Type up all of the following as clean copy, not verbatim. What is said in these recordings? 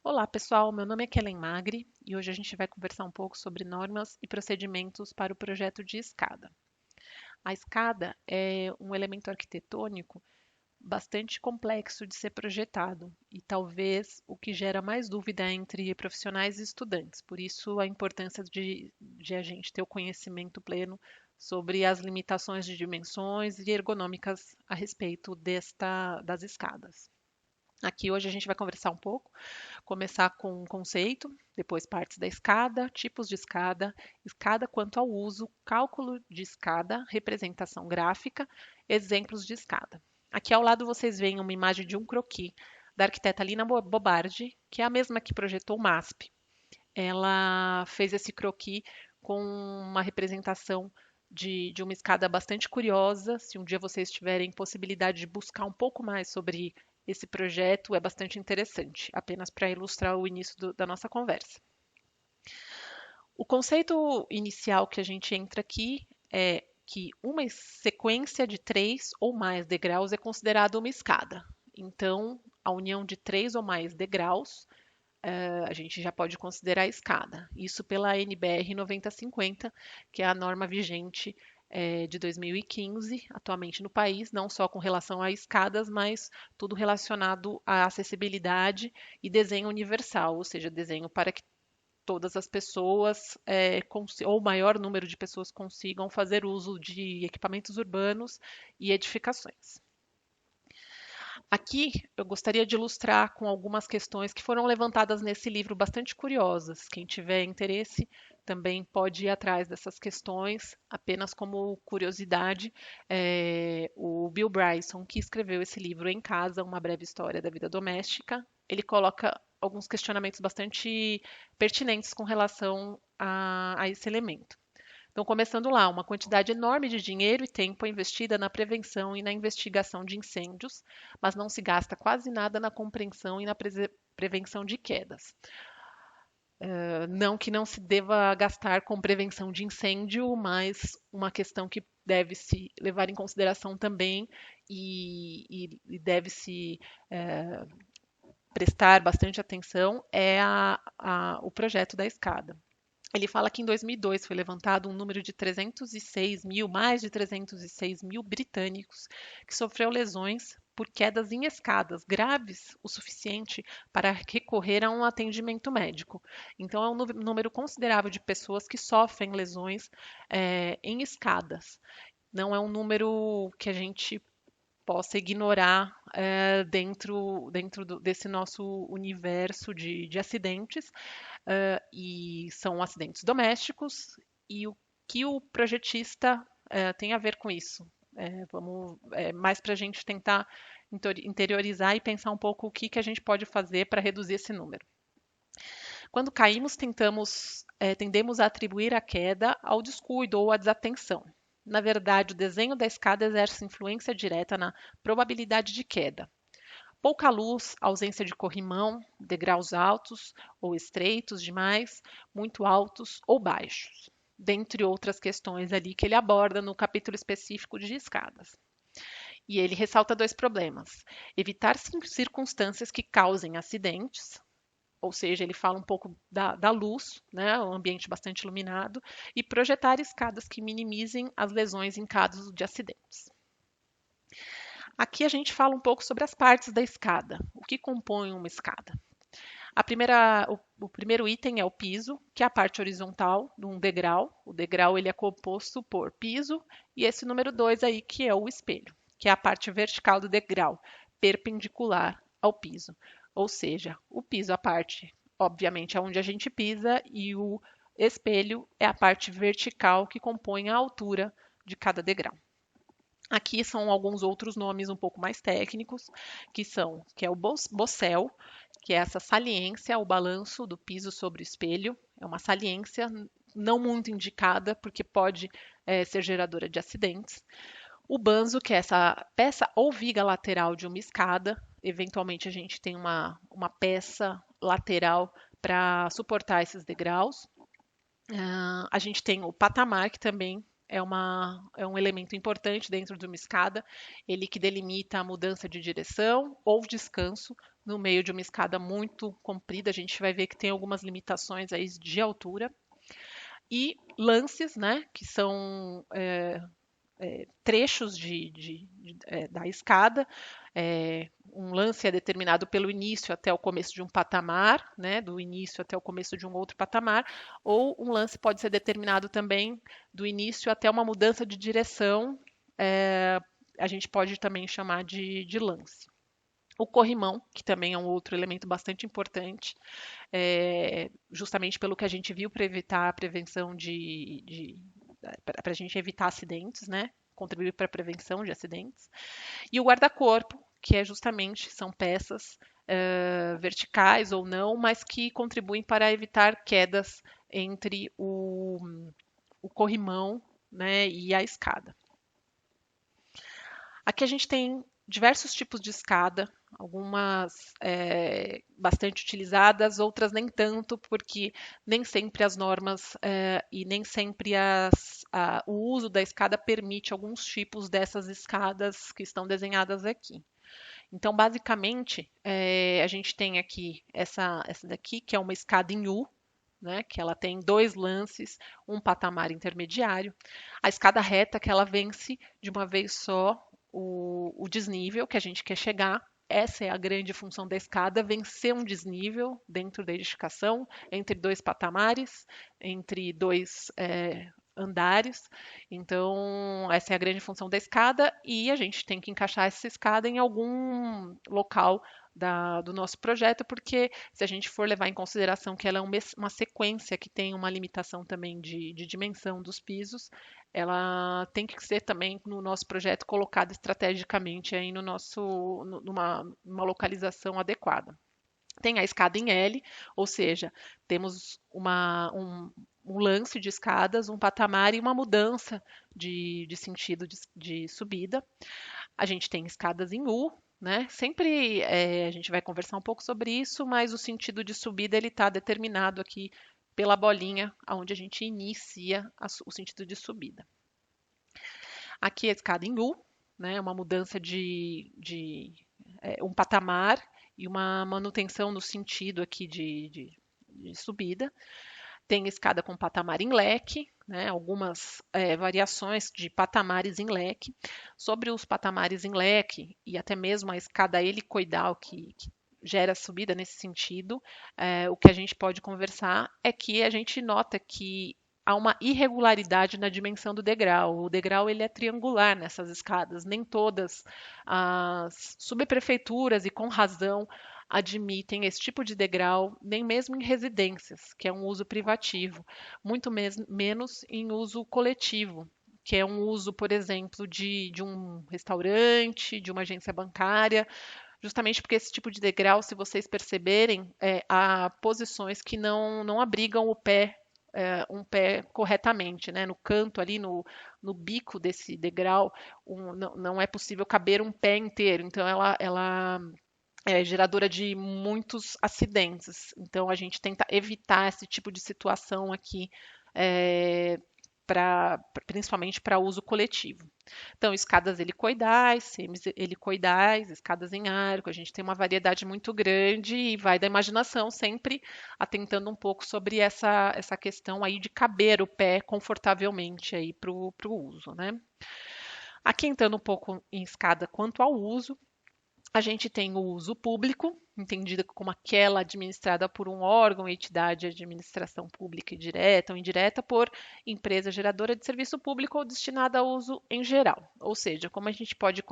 Olá, pessoal. Meu nome é Kellen Magri e hoje a gente vai conversar um pouco sobre normas e procedimentos para o projeto de escada. A escada é um elemento arquitetônico bastante complexo de ser projetado e talvez o que gera mais dúvida entre profissionais e estudantes. Por isso, a importância de a gente ter o conhecimento pleno sobre as limitações de dimensões e ergonômicas a respeito das escadas. Aqui hoje a gente vai conversar um pouco. Começar com um conceito, depois partes da escada, tipos de escada, escada quanto ao uso, cálculo de escada, representação gráfica, exemplos de escada. Aqui ao lado vocês veem uma imagem de um croquis da arquiteta Lina Bobardi, que é a mesma que projetou o MASP. Ela fez esse croquis com uma representação de uma escada bastante curiosa. Se um dia vocês tiverem possibilidade de buscar um pouco mais sobre esse projeto, é bastante interessante, apenas para ilustrar o início da nossa conversa. O conceito inicial que a gente entra aqui é que uma sequência de 3 ou mais degraus é considerada uma escada. Então, a união de 3 ou mais degraus a gente já pode considerar escada. Isso pela NBR 9050, que é a norma vigente de 2015, atualmente no país, não só com relação a escadas, mas tudo relacionado à acessibilidade e desenho universal, ou seja, desenho para que todas as pessoas, ou o maior número de pessoas consigam fazer uso de equipamentos urbanos e edificações. Aqui eu gostaria de ilustrar com algumas questões que foram levantadas nesse livro bastante curiosas. Quem tiver interesse também pode ir atrás dessas questões, apenas como curiosidade. O Bill Bryson, que escreveu esse livro Em Casa, Uma Breve História da Vida Doméstica, ele coloca alguns questionamentos bastante pertinentes com relação a esse elemento. Então, começando lá, uma quantidade enorme de dinheiro e tempo é investida na prevenção e na investigação de incêndios, mas não se gasta quase nada na compreensão e na prevenção de quedas. Não que não se deva gastar com prevenção de incêndio, mas uma questão que deve se levar em consideração também e deve-se prestar bastante atenção é o projeto da escada. Ele fala que em 2002 foi levantado um número de 306 mil, mais de 306 mil britânicos que sofreu lesões por quedas em escadas graves o suficiente para recorrer a um atendimento médico. Então, é um número considerável de pessoas que sofrem lesões em escadas. Não é um número que a gente possa ignorar dentro desse nosso universo de acidentes, e são acidentes domésticos, e o que o projetista tem a ver com isso. Mais para a gente tentar interiorizar e pensar um pouco o que a gente pode fazer para reduzir esse número. Quando caímos, tendemos a atribuir a queda ao descuido ou à desatenção. Na verdade, o desenho da escada exerce influência direta na probabilidade de queda. Pouca luz, ausência de corrimão, degraus altos ou estreitos demais, muito altos ou baixos, dentre outras questões ali que ele aborda no capítulo específico de escadas. E ele ressalta 2 problemas: evitar circunstâncias que causem acidentes, ou seja, ele fala um pouco da luz, né, um ambiente bastante iluminado, e projetar escadas que minimizem as lesões em casos de acidentes. Aqui a gente fala um pouco sobre as partes da escada, o que compõe uma escada. O primeiro item é o piso, que é a parte horizontal de um degrau. O degrau ele é composto por piso e esse número 2 aí, que é o espelho, que é a parte vertical do degrau, perpendicular ao piso. Ou seja, o piso, a parte, obviamente, é onde a gente pisa, e o espelho é a parte vertical que compõe a altura de cada degrau. Aqui são alguns outros nomes um pouco mais técnicos, que é o bossel, que é essa saliência, o balanço do piso sobre o espelho. É uma saliência não muito indicada, porque pode ser geradora de acidentes. O banzo, que é essa peça ou viga lateral de uma escada. Eventualmente a gente tem uma peça lateral para suportar esses degraus. A gente tem o patamar, que também é um elemento importante dentro de uma escada, ele que delimita a mudança de direção ou descanso no meio de uma escada muito comprida. A gente vai ver que tem algumas limitações aí de altura. E lances, né, que são trechos da escada. Um lance é determinado pelo início até o começo de um patamar, né, do início até o começo de um outro patamar, ou um lance pode ser determinado também do início até uma mudança de direção, é, a gente pode também chamar de lance. O corrimão, que também é um outro elemento bastante importante, justamente pelo que a gente viu para evitar a prevenção para a gente evitar acidentes, né? Contribuir para a prevenção de acidentes. E o guarda-corpo, que é justamente são peças verticais ou não, mas que contribuem para evitar quedas entre o corrimão, né, e a escada. Aqui a gente tem diversos tipos de escada, algumas bastante utilizadas, outras nem tanto, porque nem sempre as normas e nem sempre o uso da escada permite alguns tipos dessas escadas que estão desenhadas aqui. Então, basicamente, a gente tem aqui essa daqui, que é uma escada em U, né, que ela tem dois lances, um patamar intermediário. A escada reta, que ela vence de uma vez só o desnível que a gente quer chegar. Essa é a grande função da escada, vencer um desnível dentro da edificação, entre dois patamares, entre dois andares. Então, essa é a grande função da escada e a gente tem que encaixar essa escada em algum local do nosso projeto, porque se a gente for levar em consideração que ela é uma sequência que tem uma limitação também de dimensão dos pisos, ela tem que ser também no nosso projeto colocada estrategicamente aí numa localização adequada. Tem a escada em L, ou seja, temos um lance de escadas, um patamar e uma mudança de sentido de subida. A gente tem escadas em U, né? Sempre a gente vai conversar um pouco sobre isso, mas o sentido de subida ele está determinado aqui pela bolinha, onde a gente inicia o sentido de subida. Aqui a escada em U, né? Uma mudança de um patamar e uma manutenção no sentido aqui de subida. Tem escada com patamar em leque, né, algumas variações de patamares em leque. Sobre os patamares em leque e até mesmo a escada helicoidal que gera subida nesse sentido, o que a gente pode conversar é que a gente nota que há uma irregularidade na dimensão do degrau. O degrau ele é triangular nessas escadas. Nem todas as subprefeituras, e com razão, admitem esse tipo de degrau, nem mesmo em residências, que é um uso privativo, muito menos em uso coletivo, que é um uso, por exemplo, de um restaurante, de uma agência bancária, justamente porque esse tipo de degrau, se vocês perceberem, há posições que não abrigam um pé corretamente, né? No canto ali, no bico desse degrau, não é possível caber um pé inteiro. Então, ela é geradora de muitos acidentes. Então, a gente tenta evitar esse tipo de situação aqui, principalmente para uso coletivo. Então, escadas helicoidais, semi-helicoidais, escadas em arco, a gente tem uma variedade muito grande e vai da imaginação, sempre atentando um pouco sobre essa questão aí de caber o pé confortavelmente aí para o uso, né? Aqui entrando um pouco em escada quanto ao uso, a gente tem o uso público, entendida como aquela administrada por um órgão, entidade de administração pública direta ou indireta por empresa geradora de serviço público ou destinada a uso em geral. Ou seja, como a gente pode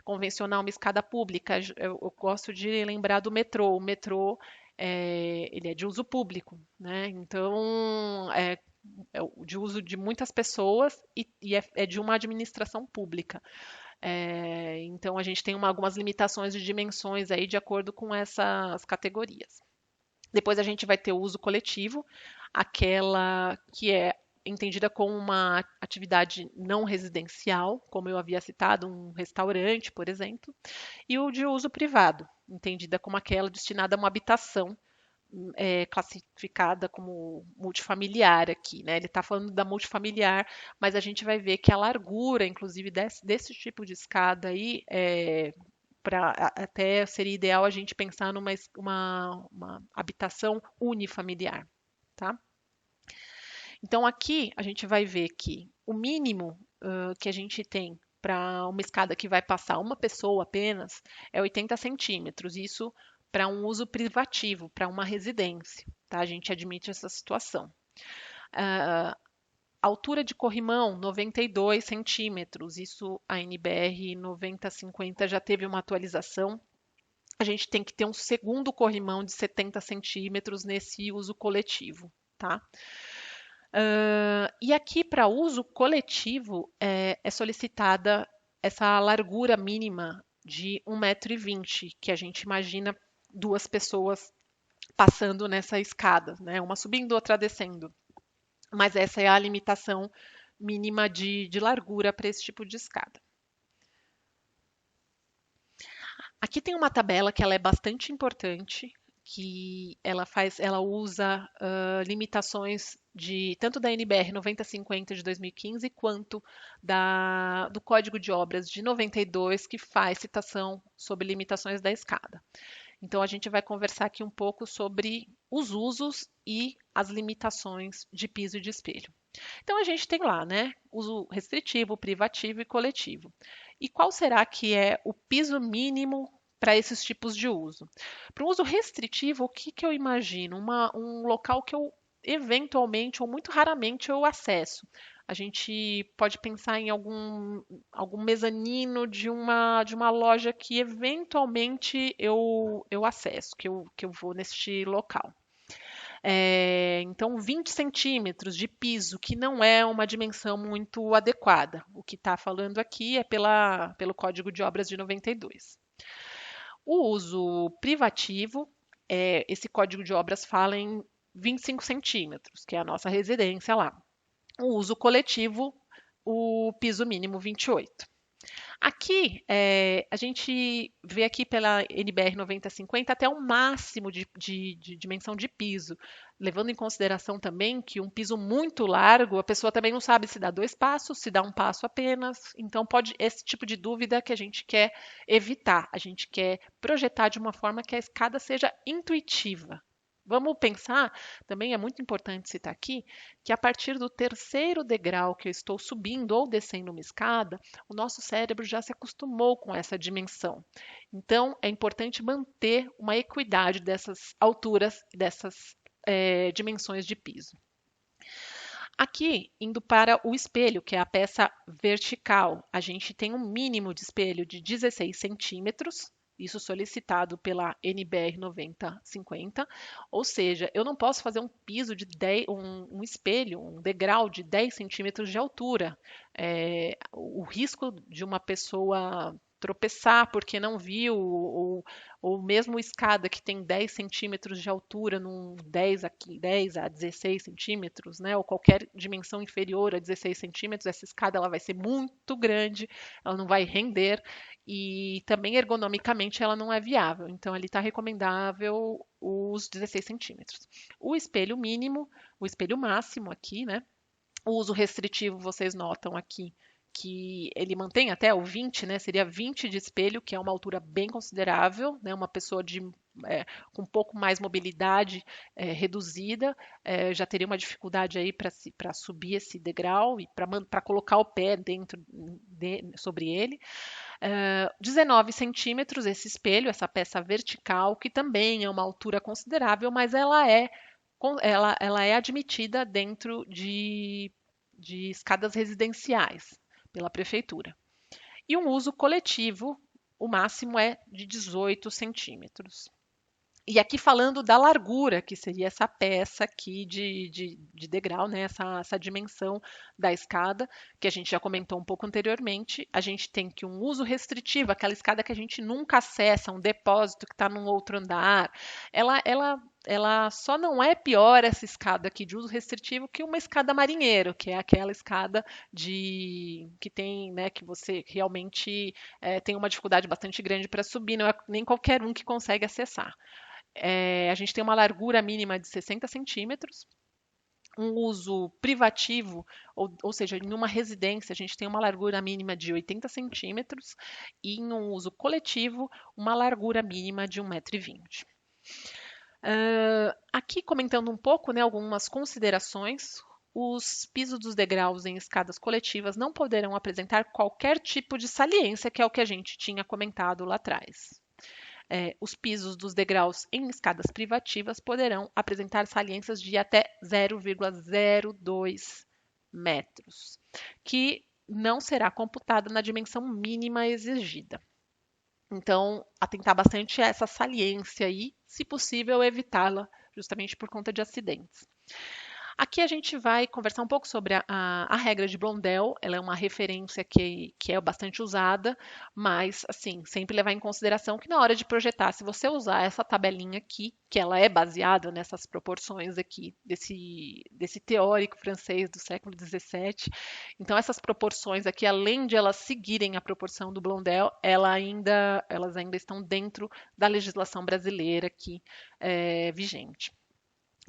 convencionar uma escada pública, eu gosto de lembrar do metrô. O metrô ele é de uso público, né? Então de uso de muitas pessoas e é de uma administração pública. Então a gente tem algumas limitações de dimensões aí de acordo com essas categorias. Depois a gente vai ter o uso coletivo, aquela que é entendida como uma atividade não residencial, como eu havia citado, um restaurante, por exemplo, e o de uso privado, entendida como aquela destinada a uma habitação, classificada como multifamiliar aqui, né? Ele está falando da multifamiliar, mas a gente vai ver que a largura, inclusive, desse tipo de escada aí, até seria ideal a gente pensar uma habitação unifamiliar, tá? Então aqui a gente vai ver que o mínimo que a gente tem para uma escada que vai passar uma pessoa apenas é 80 centímetros. Isso para um uso privativo, para uma residência, tá? A gente admite essa situação. Ah, altura de corrimão, 92 centímetros. Isso a NBR 9050 já teve uma atualização. A gente tem que ter um segundo corrimão de 70 centímetros nesse uso coletivo, tá? E aqui, para uso coletivo, é solicitada essa largura mínima de 1,20 m, que a gente imagina duas pessoas passando nessa escada, né? Uma subindo, outra descendo. Mas essa é a limitação mínima de largura para esse tipo de escada. Aqui tem uma tabela que ela é bastante importante, que ela usa limitações tanto da NBR 9050 de 2015 quanto do Código de Obras de 92, que faz citação sobre limitações da escada. Então a gente vai conversar aqui um pouco sobre os usos e as limitações de piso e de espelho. Então a gente tem lá, né, uso restritivo, privativo e coletivo. E qual será que é o piso mínimo para esses tipos de uso? Para o uso restritivo, o que eu imagino? Um local que eu eventualmente ou muito raramente eu acesso. A gente pode pensar em algum mezanino de uma loja que eventualmente eu acesso, que eu vou neste local. Então, 20 centímetros de piso, que não é uma dimensão muito adequada. O que está falando aqui é pelo Código de Obras de 92. O uso privativo, esse Código de Obras fala em 25 centímetros, que é a nossa residência lá. O uso coletivo, o piso mínimo 28. Aqui, a gente vê aqui pela NBR 9050 até o máximo de dimensão de piso, levando em consideração também que um piso muito largo, a pessoa também não sabe se dá 2 passos, se dá um passo apenas. Então, pode esse tipo de dúvida que a gente quer evitar. A gente quer projetar de uma forma que a escada seja intuitiva. Vamos pensar, também é muito importante citar aqui, que a partir do terceiro degrau que eu estou subindo ou descendo uma escada, o nosso cérebro já se acostumou com essa dimensão. Então, é importante manter uma equidade dessas alturas, dessas dimensões de piso. Aqui, indo para o espelho, que é a peça vertical, a gente tem um mínimo de espelho de 16 centímetros, isso solicitado pela NBR 9050, ou seja, eu não posso fazer um piso de 10, um espelho, um degrau de 10 centímetros de altura. O risco de uma pessoa tropeçar porque não viu, ou mesmo escada que tem 10 centímetros de altura, num 10 a 16 centímetros, né, ou qualquer dimensão inferior a 16 centímetros, essa escada ela vai ser muito grande, ela não vai render, e também ergonomicamente ela não é viável. Então, ali está recomendável os 16 centímetros. O espelho mínimo, o espelho máximo aqui, né? O uso restritivo, vocês notam aqui que ele mantém até o 20, né? Seria 20 de espelho, que é uma altura bem considerável, né? Uma pessoa com um pouco mais mobilidade reduzida já teria uma dificuldade aí para subir esse degrau e para colocar o pé sobre ele. 19 centímetros esse espelho, essa peça vertical, que também é uma altura considerável, mas ela é admitida dentro de escadas residenciais pela prefeitura. E um uso coletivo, o máximo é de 18 centímetros. E aqui falando da largura, que seria essa peça aqui de degrau, né? essa dimensão da escada, que a gente já comentou um pouco anteriormente. A gente tem que um uso restritivo, aquela escada que a gente nunca acessa, um depósito que está num outro andar, ela só não é pior essa escada aqui de uso restritivo que uma escada marinheiro, que é aquela escada que tem, né, que você realmente tem uma dificuldade bastante grande para subir, não é nem qualquer um que consegue acessar. a gente tem uma largura mínima de 60 centímetros, um uso privativo, ou seja, em uma residência, a gente tem uma largura mínima de 80 centímetros e em um uso coletivo, uma largura mínima de 1,20 m. Aqui comentando um pouco, né, algumas considerações. Os pisos dos degraus em escadas coletivas não poderão apresentar qualquer tipo de saliência, que é o que a gente tinha comentado lá atrás. Os pisos dos degraus em escadas privativas poderão apresentar saliências de até 0,02 metros, que não será computada na dimensão mínima exigida. Então, atentar bastante a essa saliência e, se possível, evitá-la, justamente por conta de acidentes. Aqui a gente vai conversar um pouco sobre a regra de Blondel. Ela é uma referência que é bastante usada, mas, assim, sempre levar em consideração que na hora de projetar, se você usar essa tabelinha aqui, que ela é baseada nessas proporções aqui, desse teórico francês do século XVII, então essas proporções aqui, além de elas seguirem a proporção do Blondel, elas ainda estão dentro da legislação brasileira aqui vigente.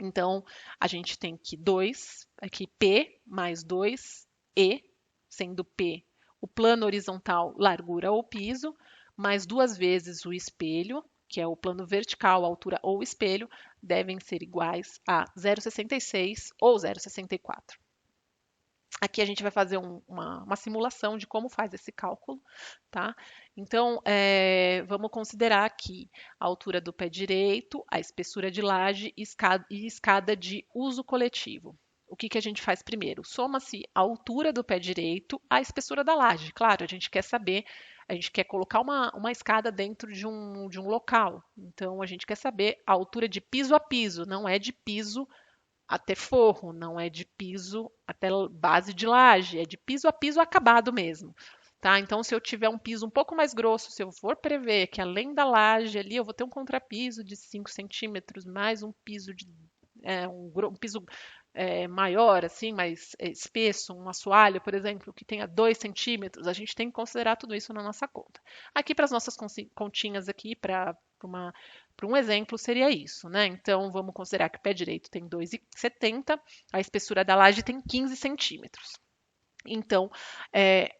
Então, a gente tem que 2, aqui P mais 2E, sendo P o plano horizontal, largura ou piso, mais 2 vezes o espelho, que é o plano vertical, altura ou espelho, devem ser iguais a 0,66 ou 0,64. Aqui a gente vai fazer uma simulação de como faz esse cálculo, tá? Então, vamos considerar aqui a altura do pé direito, a espessura de laje e escada de uso coletivo. O que a gente faz primeiro? Soma-se a altura do pé direito à espessura da laje. Claro, a gente quer saber, a gente quer colocar uma escada dentro de um local. Então, a gente quer saber a altura de piso a piso, não é de piso até forro, não é de piso até base de laje, é de piso a piso acabado mesmo. Tá? Então, se eu tiver um piso um pouco mais grosso, se eu for prever que além da laje ali eu vou ter um contrapiso de 5 centímetros, mais um piso um piso maior, assim, mais espesso, um assoalho, por exemplo, que tenha 2 centímetros, a gente tem que considerar tudo isso na nossa conta. Aqui para as nossas continhas aqui, para um exemplo, seria isso, né? Então, vamos considerar que o pé direito tem 2,70, a espessura da laje tem 15 centímetros. Então,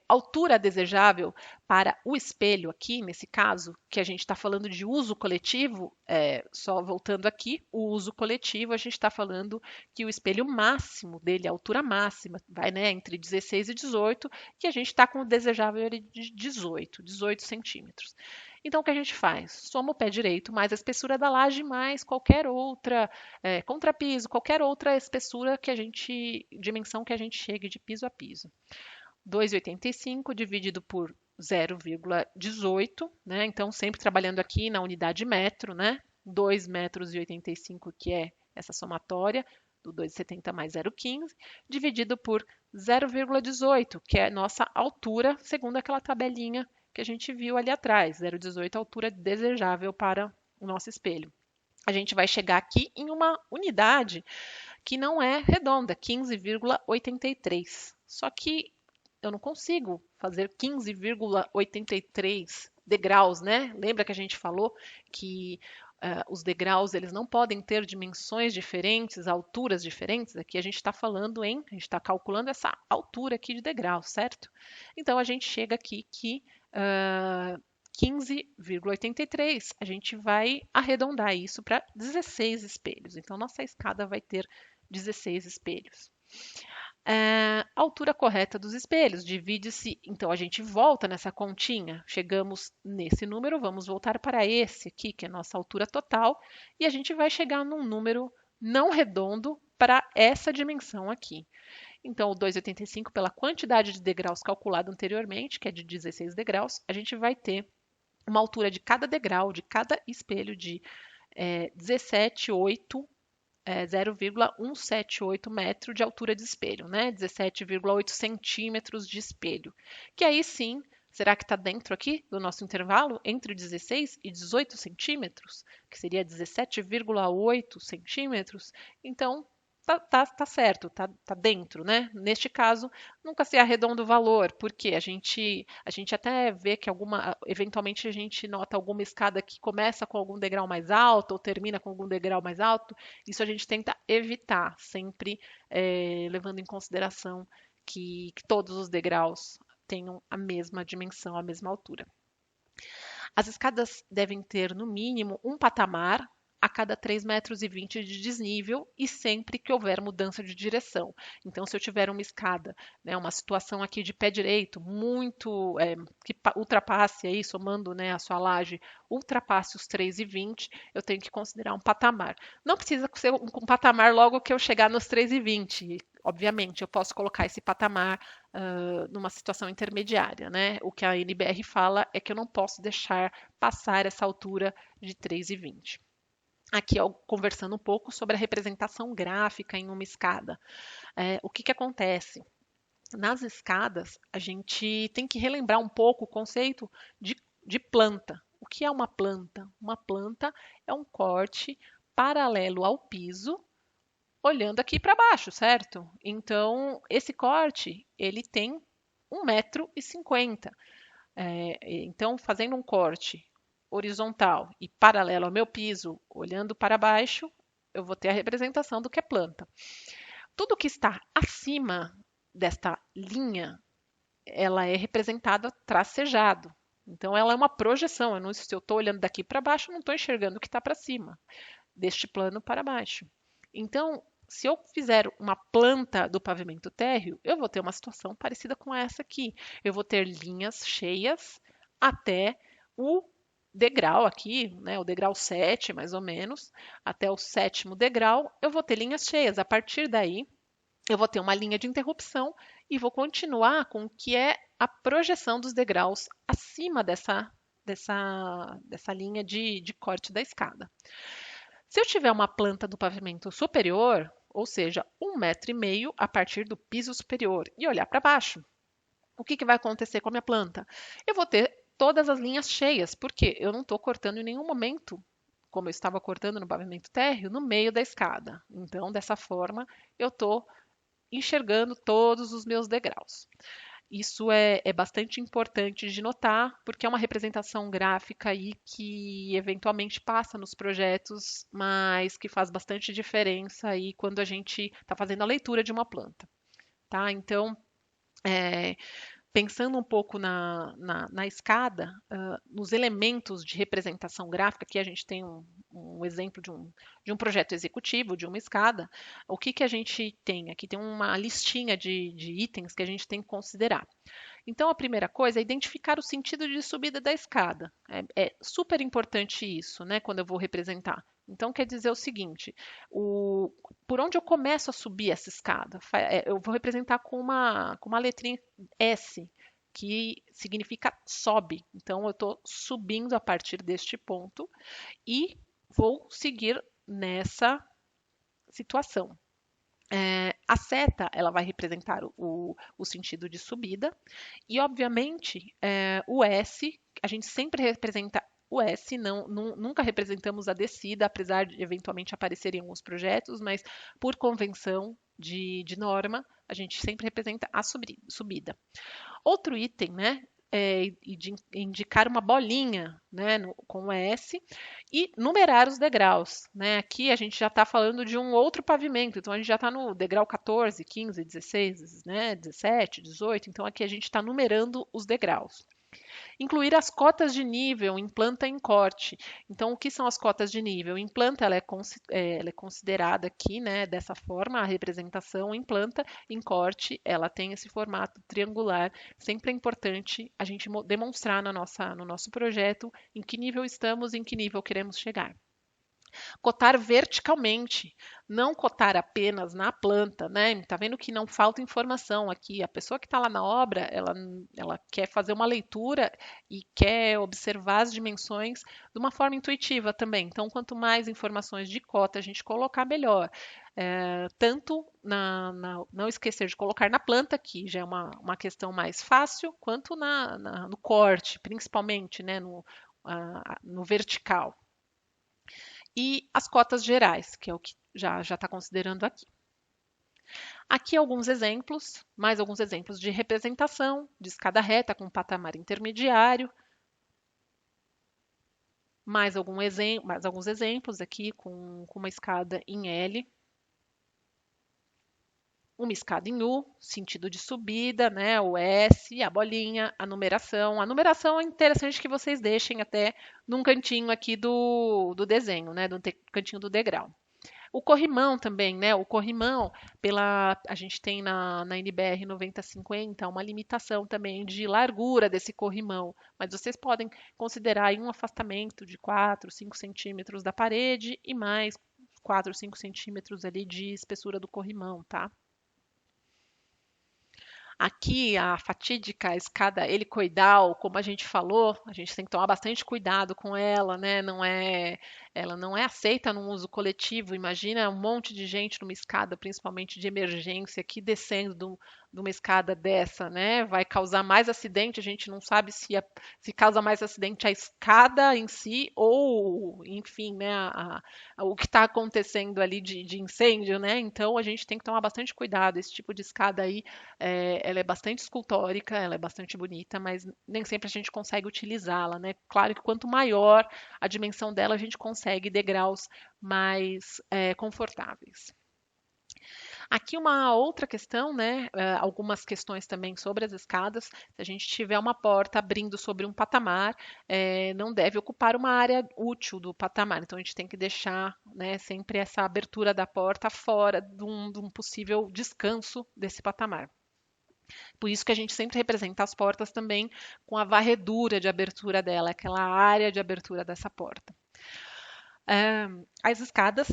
altura desejável para o espelho aqui, nesse caso, que a gente está falando de uso coletivo, só voltando aqui, o uso coletivo, a gente está falando que o espelho máximo dele, a altura máxima, vai, né, entre 16 e 18, que a gente está com o desejável de 18 centímetros. Então, o que a gente faz? Soma o pé direito mais a espessura da laje mais qualquer outra contrapiso, qualquer outra espessura dimensão que a gente chegue de piso a piso. 2,85 dividido por 0,18, né? Então, sempre trabalhando aqui na unidade metro, né? 2,85 metros, que é essa somatória do 2,70 mais 0,15, dividido por 0,18, que é a nossa altura, segundo aquela tabelinha que a gente viu ali atrás, 0,18 a altura desejável para o nosso espelho. A gente vai chegar aqui em uma unidade que não é redonda, 15,83. Só que eu não consigo fazer 15,83 degraus, né? Lembra que a gente falou que os degraus eles não podem ter dimensões diferentes, alturas diferentes? Aqui a gente está falando a gente está calculando essa altura aqui de degrau, certo? Então a gente chega aqui que 15,83. A gente vai arredondar isso para 16 espelhos. Então, nossa escada vai ter 16 espelhos. A altura correta dos espelhos divide-se. Então, a gente volta nessa continha. Chegamos nesse número, vamos voltar para esse aqui, que é a nossa altura total, e a gente vai chegar num número não redondo para essa dimensão aqui. Então, o 2,85 pela quantidade de degraus calculado anteriormente, que é de 16 degraus, a gente vai ter uma altura de cada degrau, de cada espelho de 0,178 metros de altura de espelho, né? 17,8 centímetros de espelho. Que aí sim, será que está dentro aqui do nosso intervalo entre 16 e 18 centímetros? Que seria 17,8 centímetros? Então, tá certo, tá dentro, né? Neste caso, nunca se arredonda o valor, porque a gente até vê que eventualmente a gente nota alguma escada que começa com algum degrau mais alto ou termina com algum degrau mais alto. Isso a gente tenta evitar, sempre levando em consideração que todos os degraus tenham a mesma dimensão, a mesma altura. As escadas devem ter, no mínimo, um patamar a cada 3,20 m de desnível e sempre que houver mudança de direção. Então, se eu tiver uma escada, né, uma situação aqui de pé direito, muito que ultrapasse aí, somando, né, a sua laje, ultrapasse os 3,20, eu tenho que considerar um patamar. Não precisa ser um patamar logo que eu chegar nos 3,20. Obviamente, eu posso colocar esse patamar numa situação intermediária, né? O que a NBR fala é que eu não posso deixar passar essa altura de 3,20. Aqui, conversando um pouco sobre a representação gráfica em uma escada. O que acontece? Nas escadas, a gente tem que relembrar um pouco o conceito de planta. O que é uma planta? Uma planta é um corte paralelo ao piso, olhando aqui para baixo, certo? Então, esse corte, ele tem 1,50 m. Então, fazendo um corte horizontal e paralelo ao meu piso, olhando para baixo, eu vou ter a representação do que é planta. Tudo que está acima desta linha, ela é representada tracejado. Então, ela é uma projeção. Se eu estou olhando daqui para baixo, eu não estou enxergando o que está para cima, deste plano para baixo. Então, se eu fizer uma planta do pavimento térreo, eu vou ter uma situação parecida com essa aqui. Eu vou ter linhas cheias até o degrau aqui, né, o degrau 7, mais ou menos, até o 7º degrau, eu vou ter linhas cheias. A partir daí, eu vou ter uma linha de interrupção e vou continuar com o que é a projeção dos degraus acima dessa linha de corte da escada. Se eu tiver uma planta do pavimento superior, ou seja, 1,5 m a partir do piso superior, e olhar para baixo, o que vai acontecer com a minha planta? Eu vou ter todas as linhas cheias, porque eu não estou cortando em nenhum momento, como eu estava cortando no pavimento térreo, no meio da escada. Então, dessa forma, eu estou enxergando todos os meus degraus. Isso é bastante importante de notar, porque é uma representação gráfica aí que eventualmente passa nos projetos, mas que faz bastante diferença aí quando a gente está fazendo a leitura de uma planta. Tá? Então, é, pensando um pouco na escada, nos elementos de representação gráfica, aqui a gente tem um exemplo de um projeto executivo, de uma escada, o que a gente tem? Aqui tem uma listinha de itens que a gente tem que considerar. Então, a primeira coisa é identificar o sentido de subida da escada. É super importante isso, né, quando eu vou representar. Então, quer dizer o seguinte: por onde eu começo a subir essa escada? Eu vou representar com uma letrinha S, que significa sobe. Então, eu estou subindo a partir deste ponto e vou seguir nessa situação. A seta ela vai representar o sentido de subida e, obviamente, o S, a gente sempre representa o S, nunca representamos a descida, apesar de eventualmente aparecerem alguns projetos, mas por convenção de norma, a gente sempre representa a subida. Outro item, né, é de indicar uma bolinha, né, com o S e numerar os degraus, né? Aqui a gente já está falando de um outro pavimento, então a gente já está no degrau 14, 15, 16, né, 17, 18, então aqui a gente está numerando os degraus. Incluir as cotas de nível em planta e em corte. Então, o que são as cotas de nível? Em planta, ela é considerada aqui, né, dessa forma, a representação em planta. Em corte, ela tem esse formato triangular. Sempre é importante a gente demonstrar no nosso projeto em que nível estamos, em que nível queremos chegar. Cotar verticalmente, não cotar apenas na planta, né? Tá vendo que não falta informação aqui. A pessoa que está lá na obra, ela quer fazer uma leitura e quer observar as dimensões de uma forma intuitiva também. Então, quanto mais informações de cota a gente colocar, melhor. Tanto não esquecer de colocar na planta, que já é uma questão mais fácil, quanto no corte, principalmente, né? No vertical. E as cotas gerais, que é o que já está considerando aqui. Aqui alguns exemplos, mais alguns exemplos de representação de escada reta com patamar intermediário, mais alguns exemplos aqui com uma escada em L, uma escada em U, sentido de subida, né? O S, a bolinha, a numeração. A numeração é interessante que vocês deixem até num cantinho aqui do desenho, né? Do cantinho do degrau. O corrimão também, né? O corrimão, a gente tem na NBR 9050 uma limitação também de largura desse corrimão, mas vocês podem considerar aí um afastamento de 4, 5 centímetros da parede e mais 4, 5 centímetros ali de espessura do corrimão, tá? Aqui, a fatídica escada helicoidal, como a gente falou, a gente tem que tomar bastante cuidado com ela, né? Ela não é aceita num uso coletivo. Imagina um monte de gente numa escada, principalmente de emergência, aqui descendo de uma escada dessa, né? Vai causar mais acidente. A gente não sabe se causa mais acidente a escada em si ou, enfim, né? O que está acontecendo ali de incêndio, né? Então a gente tem que tomar bastante cuidado. Esse tipo de escada aí ela é bastante escultórica, ela é bastante bonita, mas nem sempre a gente consegue utilizá-la, né? Claro que quanto maior a dimensão dela, a gente consegue degraus mais confortáveis. Aqui uma outra questão, né? Algumas questões também sobre as escadas. Se a gente tiver uma porta abrindo sobre um patamar, não deve ocupar uma área útil do patamar. Então a gente tem que deixar, né, sempre essa abertura da porta fora de um possível descanso desse patamar. Por isso que a gente sempre representa as portas também com a varredura de abertura dela, aquela área de abertura dessa porta. As escadas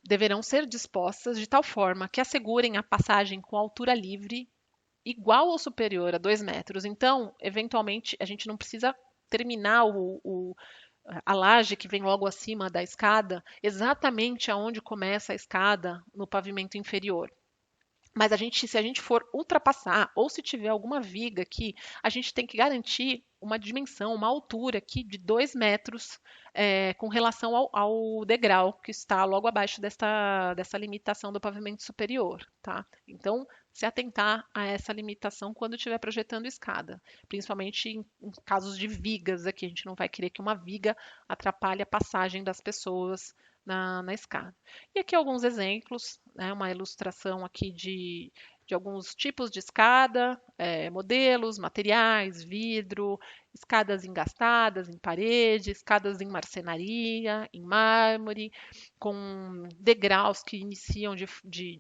deverão ser dispostas de tal forma que assegurem a passagem com altura livre igual ou superior a 2 metros. Então, eventualmente, a gente não precisa terminar a laje que vem logo acima da escada exatamente aonde começa a escada no pavimento inferior. Mas se a gente for ultrapassar, ou se tiver alguma viga aqui, a gente tem que garantir uma dimensão, uma altura aqui de 2 metros com relação ao degrau que está logo abaixo dessa limitação do pavimento superior, tá? Então, se atentar a essa limitação quando estiver projetando escada, principalmente em casos de vigas aqui, a gente não vai querer que uma viga atrapalhe a passagem das pessoas na escada. E aqui alguns exemplos, né, uma ilustração aqui de alguns tipos de escada, modelos, materiais, vidro, escadas engastadas em parede, escadas em marcenaria, em mármore, com degraus que iniciam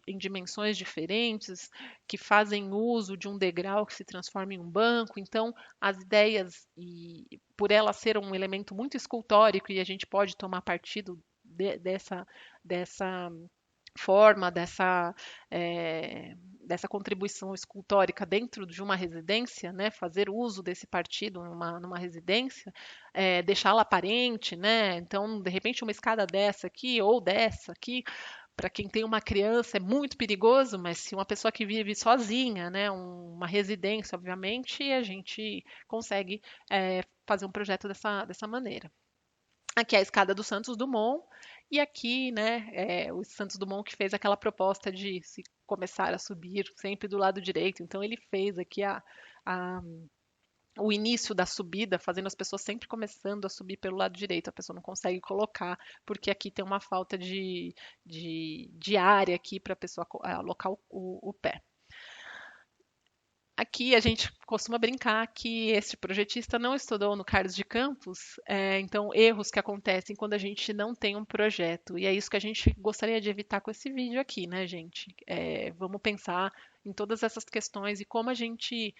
em dimensões diferentes, que fazem uso de um degrau que se transforma em um banco. Então, as ideias, e por ela ser um elemento muito escultórico e a gente pode tomar partido dessa forma, dessa contribuição escultórica dentro de uma residência, né, fazer uso desse partido numa residência, deixá-la aparente, né? Então, de repente, uma escada dessa aqui ou dessa aqui, para quem tem uma criança é muito perigoso, mas se uma pessoa que vive sozinha, né, uma residência, obviamente, a gente consegue fazer um projeto dessa maneira. Aqui é a escada do Santos Dumont, e aqui, né, o Santos Dumont que fez aquela proposta de se começar a subir sempre do lado direito. Então, ele fez aqui a- o início da subida, fazendo as pessoas sempre começando a subir pelo lado direito. A pessoa não consegue colocar, porque aqui tem uma falta de área aqui para a pessoa alocar o pé. Aqui a gente costuma brincar que este projetista não estudou no Carlos de Campos, então erros que acontecem quando a gente não tem um projeto. E é isso que a gente gostaria de evitar com esse vídeo aqui, né, gente? Vamos pensar em todas essas questões e como a gente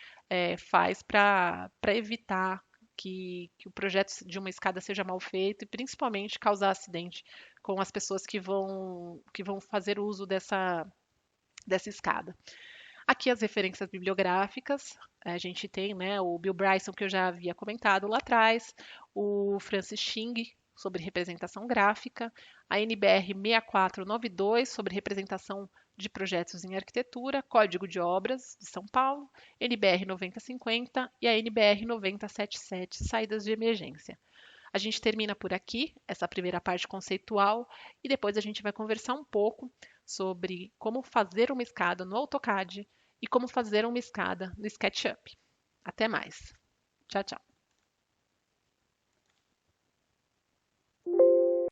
faz para evitar que o projeto de uma escada seja mal feito e principalmente causar acidente com as pessoas que vão fazer uso dessa escada. Aqui as referências bibliográficas, a gente tem, né, o Bill Bryson, que eu já havia comentado lá atrás, o Francis Xing, sobre representação gráfica, a NBR 6492, sobre representação de projetos em arquitetura, Código de Obras de São Paulo, NBR 9050 e a NBR 9077, saídas de emergência. A gente termina por aqui, essa primeira parte conceitual, e depois a gente vai conversar um pouco sobre como fazer uma escada no AutoCAD e como fazer uma escada no SketchUp. Até mais. Tchau, tchau.